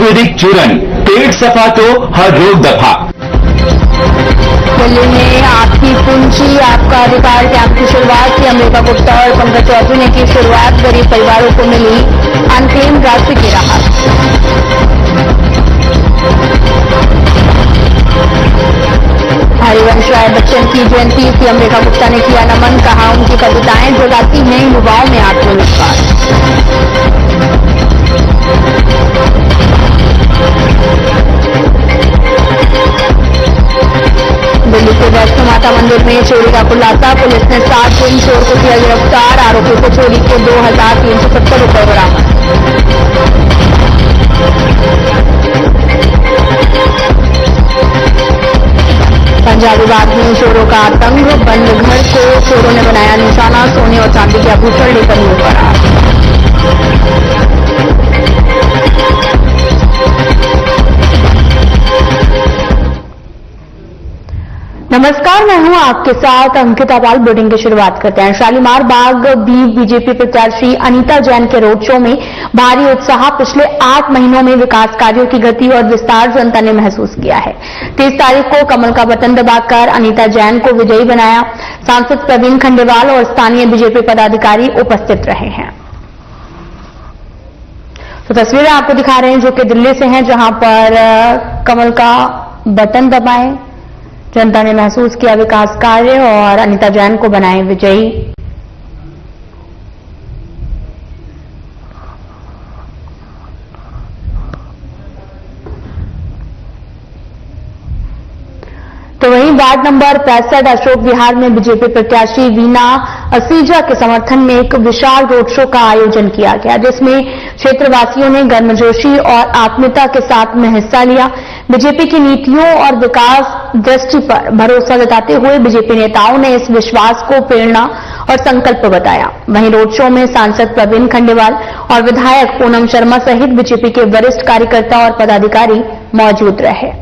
आयुर्वेदिक चूरन, पेट सफा तो हर रोग दफा। दिल्ली में आपकी पूंजी आपका अधिकार कैंप की शुरुआत की अमृता गुप्ता और पंकज चौधरी ने की शुरुआत। गरीब परिवारों को मिली अनक्लेम्ड राशि की राहत। हरिवंश राय बच्चन की जयंती की अमृता गुप्ता ने किया नमन। कहा उनकी कविताएं जगाती हैं युवाओं में आत्मविश्वास। दिल्ली के वैष्णो माता मंदिर में चोरी का खुलासा। पुलिस ने 7 दिन चोर को किया गिरफ्तार। आरोपी को चोरी के 2,370 रुपये बरामद। पंजाबी बाग में चोरों का आतंक। बंद घर को चोरों ने बनाया निशाना। सोने और चांदी के आभूषण लेकर हुए फरार। नमस्कार, मैं हूं आपके साथ अंकिता पाल। बुलेटिन की शुरुआत करते हैं। शालीमार बाग बीजेपी प्रत्याशी अनीता जैन के रोड शो में भारी उत्साह। पिछले 8 महीनों में विकास कार्यों की गति और विस्तार जनता ने महसूस किया है। 30 तारीख को कमल का बटन दबाकर अनीता जैन को विजयी बनाया। सांसद प्रवीण खंडेवाल और स्थानीय बीजेपी पदाधिकारी उपस्थित रहे हैं। तो तस्वीरें आपको दिखा रहे हैं जो कि दिल्ली से हैं, जहां पर कमल का बटन दबाए जनता ने महसूस किया विकास कार्य और अनीता जैन को बनाए विजयी। तो वहीं वार्ड नंबर 65 अशोक विहार में बीजेपी प्रत्याशी वीना असीजा के समर्थन में एक विशाल रोड शो का आयोजन किया गया, जिसमें क्षेत्रवासियों ने गर्मजोशी और आत्मीयता के साथ में हिस्सा लिया। बीजेपी की नीतियों और विकास दृष्टि पर भरोसा जताते हुए बीजेपी नेताओं ने इस विश्वास को प्रेरणा और संकल्प बताया। वहीं रोड शो में सांसद प्रवीण खंडेवाल और विधायक पूनम शर्मा सहित बीजेपी के वरिष्ठ कार्यकर्ता और पदाधिकारी मौजूद रहे।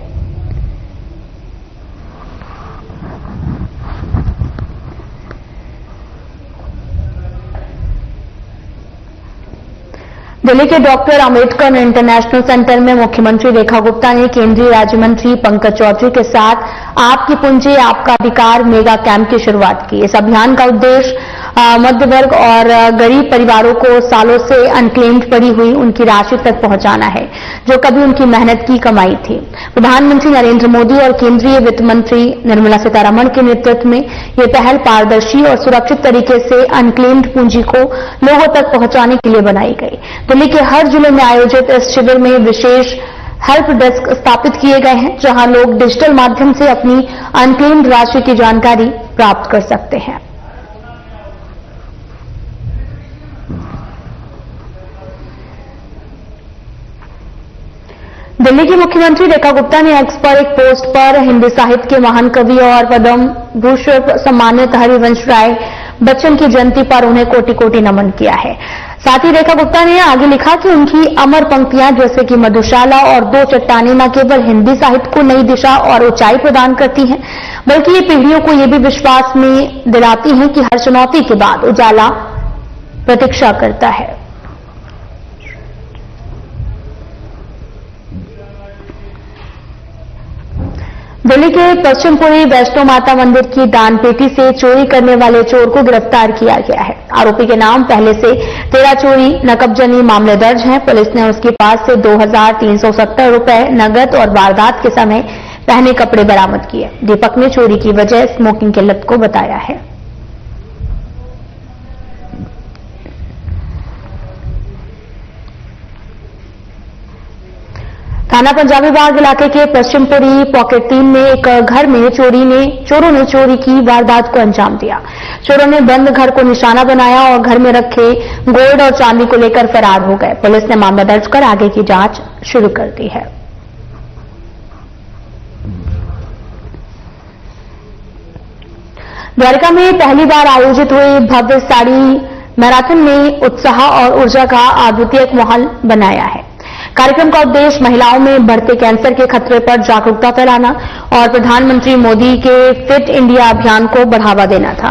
दिल्ली के डॉक्टर अंबेडकर इंटरनेशनल सेंटर में मुख्यमंत्री रेखा गुप्ता ने केंद्रीय राज्य मंत्री पंकज चौधरी के साथ आपकी पूंजी आपका अधिकार मेगा कैंप की शुरुआत की। इस अभियान का उद्देश्य मध्य वर्ग और गरीब परिवारों को सालों से अनक्लेम्ड पड़ी हुई उनकी राशि तक पहुंचाना है, जो कभी उनकी मेहनत की कमाई थी। प्रधानमंत्री नरेंद्र मोदी और केंद्रीय वित्त मंत्री निर्मला सीतारमण के नेतृत्व में यह पहल पारदर्शी और सुरक्षित तरीके से अनक्लेम्ड पूंजी को लोगों तक पहुंचाने के लिए बनाई गई। दिल्ली के हर जिले में आयोजित इस शिविर में विशेष हेल्प डेस्क स्थापित किए गए हैं, जहां लोग डिजिटल माध्यम से अपनी अनक्लेम्ड राशि की जानकारी प्राप्त कर सकते हैं। दिल्ली की मुख्यमंत्री रेखा गुप्ता ने एक्स पर एक पोस्ट पर हिंदी साहित्य के महान कवि और पद्म भूषण सम्मानित हरिवंश राय बच्चन की जयंती पर उन्हें कोटि कोटि नमन किया है। साथ ही रेखा गुप्ता ने आगे लिखा कि उनकी अमर पंक्तियां जैसे कि मधुशाला और दो चट्टानें न केवल हिंदी साहित्य को नई दिशा और ऊंचाई प्रदान करती हैं, बल्कि ये पीढ़ियों को ये भी विश्वास में दिलाती हैं कि हर चुनौती के बाद उजाला प्रतीक्षा करता है। दिल्ली के पश्चिमपुरी वैष्णो माता मंदिर की दान पेटी से चोरी करने वाले चोर को गिरफ्तार किया गया है। आरोपी के नाम पहले से 13 चोरी नकबजनी मामले दर्ज हैं। पुलिस ने उसके पास से 2,370 रुपए नगद और वारदात के समय पहने कपड़े बरामद किए। दीपक ने चोरी की वजह स्मोकिंग की लत को बताया है। थाना पंजाबी बाग इलाके के पश्चिमपुरी पॉकेट 3 में एक घर में चोरों ने चोरी की वारदात को अंजाम दिया। चोरों ने बंद घर को निशाना बनाया और घर में रखे गोल्ड और चांदी को लेकर फरार हो गए। पुलिस ने मामला दर्ज कर आगे की जांच शुरू कर दी है। द्वारका में पहली बार आयोजित हुई भव्य साड़ी मैराथन में उत्साह और ऊर्जा का अद्वितीय माहौल बनाया है। कार्यक्रम का उद्देश्य महिलाओं में बढ़ते कैंसर के खतरे पर जागरूकता फैलाना और प्रधानमंत्री मोदी के फिट इंडिया अभियान को बढ़ावा देना था।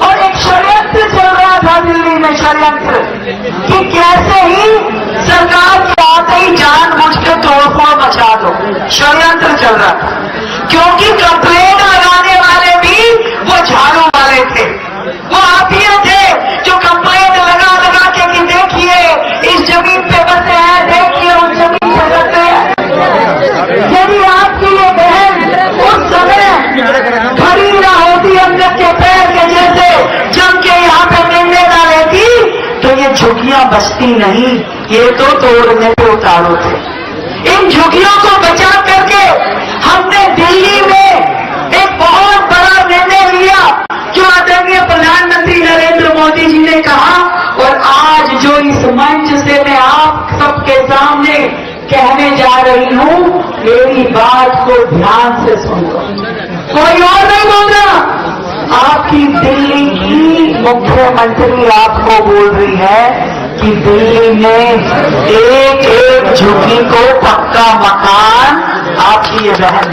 और एक षड्यंत्र चल रहा था दिल्ली में, षड्यंत्र कि कैसे ही सरकार के आते ही जानबूझ के तोड़फोड़ मचा दो, षड्यंत्र चल रहा था। क्योंकि कंप्लेंट लगाने वाले भी वो झाड़ू वाले थे, वो आप ही थे जो कंप्लेंट लगा लगा के कि देखिए इस जमीन पे बसे हैं, देखिए उस जमीन पे बसे हैं। यदि आपकी ये बहन उस समय खड़ी ना होती अंगद के पैर के जैसे जम के यहाँ पे निर्णय ना लेती तो ये झुग्गियां बचती नहीं, ये तो तोड़ने पे उतारो थे। इन झुग्गियों को बचा करके हमने दिल्ली में एक बहुत बड़ा निर्णय लिया जो आदरणीय प्रधानमंत्री नरेंद्र मोदी जी ने कहा, और आज जो इस मंच से मैं आप सबके सामने कहने जा रही हूं, मेरी बात को ध्यान से सुन लो, कोई और नहीं बोल रहा। आपकी दिल्ली की मुख्यमंत्री आपको बोल रही है कि दिल्ली में एक एक झुग्गी को पक्का मकान आपकी ये बहन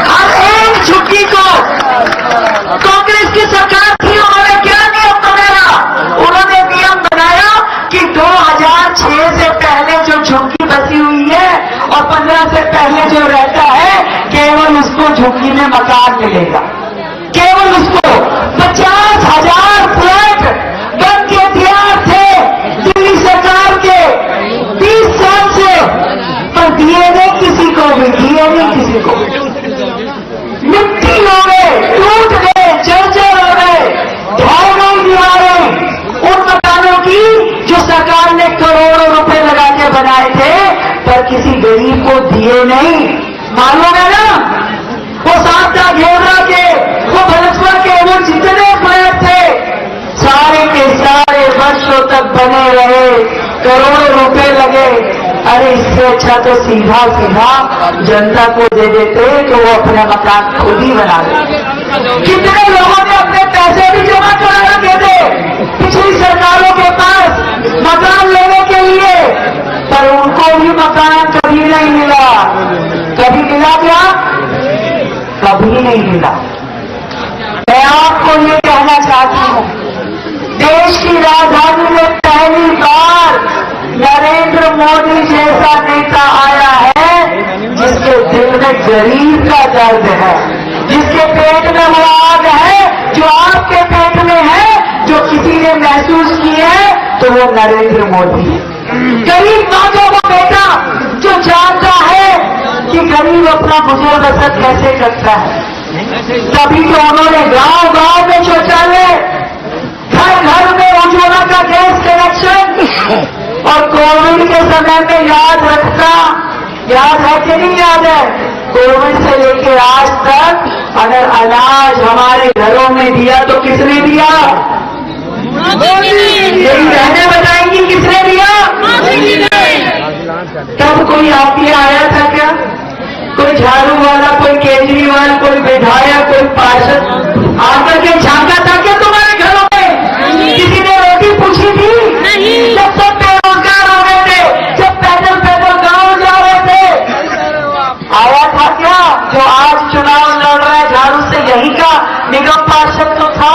हर एक झुग्गी को। कांग्रेस की सरकार थी, उन्होंने क्या नियम बनाया? उन्होंने नियम बनाया कि 2006 से पहले जो झुग्गी बसी हुई है और 15 से पहले जो रहता है, केवल उसको झुग्गी में मकान मिलेगा, केवल उसको। 50,000 फ्लैट बन के तैयार थे दिल्ली सरकार के 20 साल से, पर दिए नहीं किसी को भी, दिए नहीं किसी को। मिट्टी हो गए, टूट गए, जर्जर हो गए, ढह गई दीवारें उन मकानों की जो सरकार ने करोड़ों रुपए लगा के बनाए थे, पर किसी गरीब को दिए नहीं। मालूम है ना, वो साधना घेरा के, वो भलसवा के, वो जितने फ्लैट थे सारे के सारे वर्षों तक बने रहे, करोड़ों रुपए लगे। अरे इससे अच्छा तो सीधा सीधा जनता को दे देते तो वो अपने मकान खुद ही बना देते। कितने लोगों ने अपने पैसे भी जमा करा रखे थे पिछली सरकारों के पास मकान लेने के लिए, पर उनको भी मकान कभी नहीं मिला। कभी मिला क्या? कभी नहीं मिला। मैं आपको ये कहना चाहती हूँ, देश की राजधानी में पहली बार नरेंद्र मोदी जैसा नेता आया है जिसके दिल में गरीब का दर्द है, जिसके पेट में वो आग है जो आपके पेट में है, जो किसी ने महसूस की है, तो वो नरेंद्र मोदी है। गरीब माँ का वो बेटा जो जानता है कि गरीब अपना गुजर बसर कैसे करता है। तभी तो उन्होंने गांव गांव में शौचालय, घर घर में उज्ज्वला का गैस कनेक्शन, और कोविड के समय में याद रखना, याद है कि नहीं याद है, कोविड से लेकर आज तक अगर अनाज हमारे घरों में दिया तो किसने दिया? यही बहनें बताएंगी किसने दिया? तब कोई आपके आया था क्या? कोई झाड़ू वाला, कोई केजरीवाल, कोई विधायक, कोई पार्षद आकर के झांका था क्या तुम्हारे घरों में? किसी ने रोटी पूछी थी? जब सब बेरोजगार हो गए थे, जब पैदल पैदल गांव जा रहे थे, आया था क्या? जो आज चुनाव लड़ रहा है झाड़ू से, यही का निगम पार्षद तो था।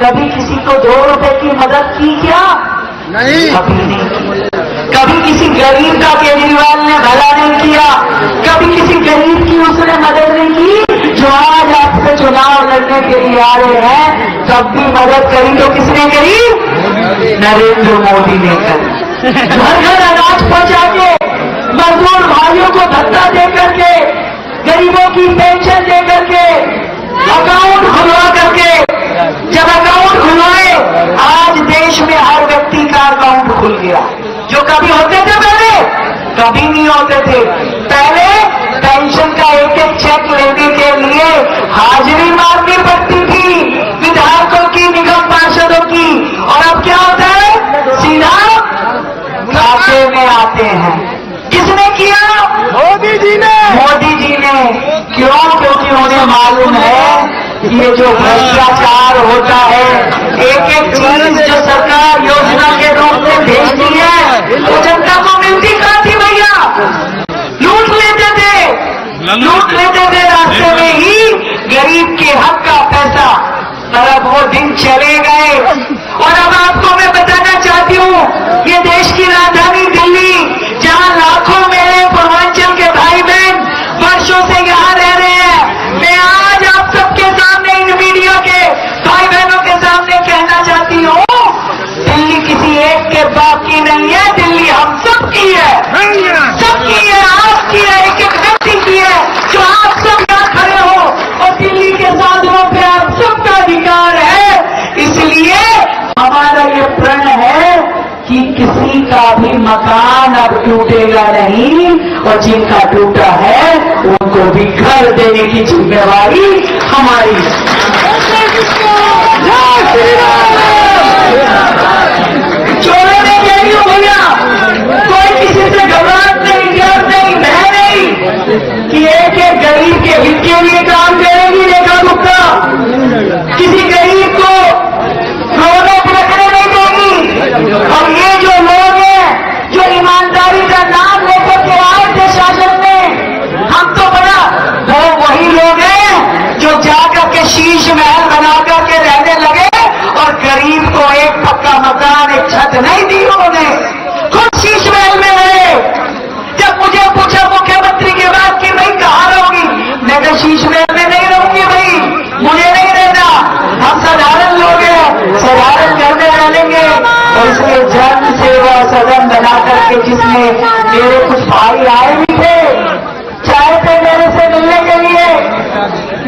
कभी किसी को 2 रुपए की मदद की क्या? नहीं, कभी नहीं। कभी किसी गरीब का केजरीवाल ने भला नहीं किया, कभी किसी गरीब की उसने मदद नहीं की। जो आज आपसे चुनाव लड़ने के लिए आ रहे हैं, तब भी मदद करी तो किसने करी? नरेंद्र मोदी ने करी। घर घर अनाज पहुंचा के, मजदूर भाइयों को धक्का दे करके, गरीबों की पेंशन दे करके, अकाउंट खुलवा करके, जब अकाउंट खुलवाए, आज देश में हर व्यक्ति का अकाउंट खुल गया। जो कभी होते थे पहले, कभी नहीं होते थे। पहले पेंशन का एक एक चेक लेने के लिए हाजिरी मारनी पड़ती थी विधायकों की, निगम पार्षदों की, और अब क्या होता है? सीधा खाते में आते हैं। किसने किया? मोदी जी ने। मोदी जी ने। क्यों? क्योंकि उन्हें मालूम है कि ये जो भ्रष्टाचार होता है, एक एक चीज जो सरकार योजना के रूप में भेजती है, वो जनता को मिलती कहाँ थी भैया? लूट लेते थे, लूट लेते थे। रास्ते में ही गरीब के हक का और अब वो दिन चले गए। और अब आपको मैं बताना चाहती हूँ, ये देश की राजधानी दिल्ली, जहाँ लाखों मेरे पूर्वांचल के भाई बहन वर्षों से यहाँ रह रहे हैं, मैं आज आप सबके सामने, इन मीडिया के भाई बहनों के सामने कहना चाहती हूँ, दिल्ली किसी एक के बाप की नहीं है, दिल्ली हम सबकी है, सबकी है, आपकी है, एक एक व्यक्ति की है, जो आप सब यहाँ खड़े हो। और दिल्ली के साधनों पे आप सबका अधिकार है। इसलिए हमारा ये प्रण है कि किसी का भी मकान अब टूटेगा नहीं, और जिनका टूटा है उनको भी घर देने की जिम्मेवारी हमारी। चोरों ने कह रही हो भैया, कोई किसी से घबराहट नहीं, डर नहीं, भय नहीं कि एक एक गरीब के हित के लिए काम करेगी रेखा गुप्ता, किसी गरीब को रोने पे रखने नहीं देगी। और ये जो लोग हैं जो ईमानदारी का नाम लेकर के आए थे शासन में, हम तो बड़ा वो वही लोग हैं जो जाकर के शीश महल बना करके रहने लगे और गरीब को एक पक्का मकान, एक छत नहीं दी उन्होंने, खुद शीश महल में रहे। जब मुझे पूछा मुख्यमंत्री के बाद कि भाई कहाँ रहोगी, मैं कहा शीश महल में नहीं रहूंगी भाई, मुझे नहीं रहना, हम साधारण लोग हैं, साधारण घर में रह लेंगे। और इसलिए जन सेवा सदन बना करके जिसमें मेरे कुछ भाई आए भी थे, चाहे थे मेरे से मिलने के लिए,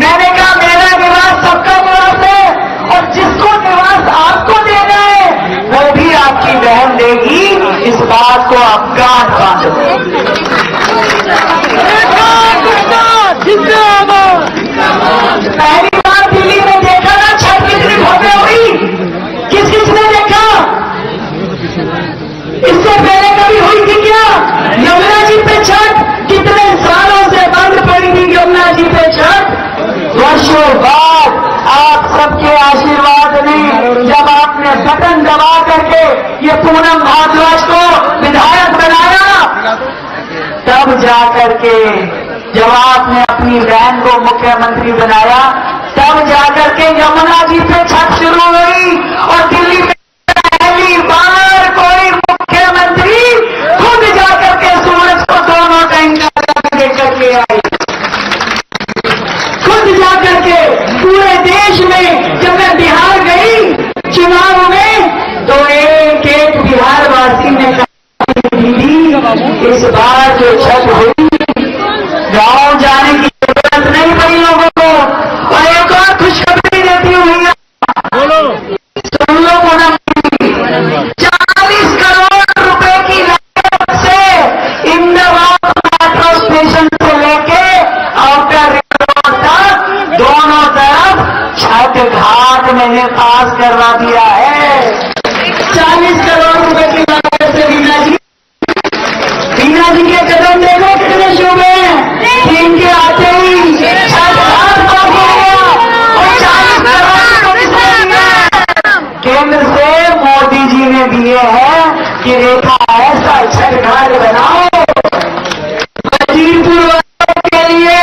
मैंने कहा मेरा निवास सबका निवास है, और जिसको निवास आपको देना है वो भी आपकी बहन देगी, इस बात को आप गांठ बांधो। पहली बार दिल्ली में देखा ना छठ कितनी भव्य हुई, किस किसने देखा? इससे पहले कभी हुई थी क्या? यमुना जी पे छठ कितने सालों से बंद पड़ी थी, यमुना जी पे छठ। वर्षों बाद आप सबके आशीर्वाद ने, जब आपने बटन दबा करके ये पूनम भारद्वाज को विधायक बनाया, तब जाकर के, जब आपने अपनी बहन को मुख्यमंत्री बनाया, तब जाकर के यमुना जी पे छठ शुरू हुई। और दिल्ली में पहली बार कोई मुख्यमंत्री खुद जाकर के सूरज को दोनों टाइम लेकर के आई, खुद जाकर के। पूरे देश में जब मैं बिहार गई चुनाव में, तो एक एक बिहारवासी ने कहा दीदी इस बार जो छठ हुई, गांव जाने की जरूरत नहीं पड़ी लोगों को। और एक और खुशखबरी देती हूँ भैया, सुन लो पूरा, 40 करोड़ रुपए की लागत से इंदौर मेट्रो स्टेशन से लेके आउटर रिंग रोड तक दोनों तरफ छठ घाट मैंने पास करवा दिया है। 40 करोड़ रुपए की लागत से वीना जी के कदम देखो कितने शुभ हैं, इनके आते ही छठ घाट पास हो गया। और 40 करोड़ केंद्र से मोदी जी ने दिए हैं कि रेखा ऐसा छठ घाट बनाओ वजीरपुर वालों के लिए,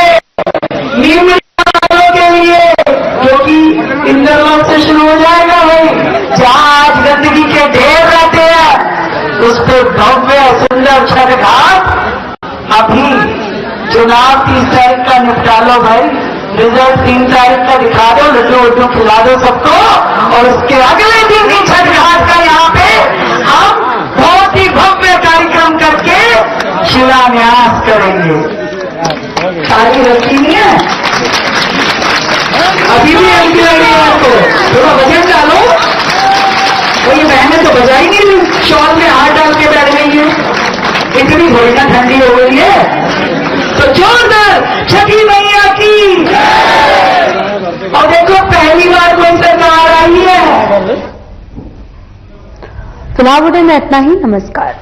नीम वालों के लिए, क्योंकि इंदौर से शुरू हो जाएगा भाई, जहां आज गंदगी के ढेर रहते हैं उस पर भव्य सुंदर छठ घाट। अभी चुनाव 30 तारीख का निपटा लो भाई, रिजल्ट 3 तारीख का दिखा दो, लड्डू उड्डू खिला दो सबको, और उसके अगले दिन ही छठ घाट का यहाँ पे हम बहुत ही भव्य कार्यक्रम करके शिलान्यास करेंगे। तारीख रखी नहीं है, अभी भी हल्की लग रही है आपको, थोड़ा वजन डालो। तो ये बहनें तो बजा ही नहीं, शॉल में हाथ डाल के बैठ गई है, इतनी थोड़ी ना ठंडी हो गई है। तो जोरदार छठी मैया की। और देखो पहली बार कोई सरकार आई है। चुनाव बुलेटिन में इतना ही, नमस्कार।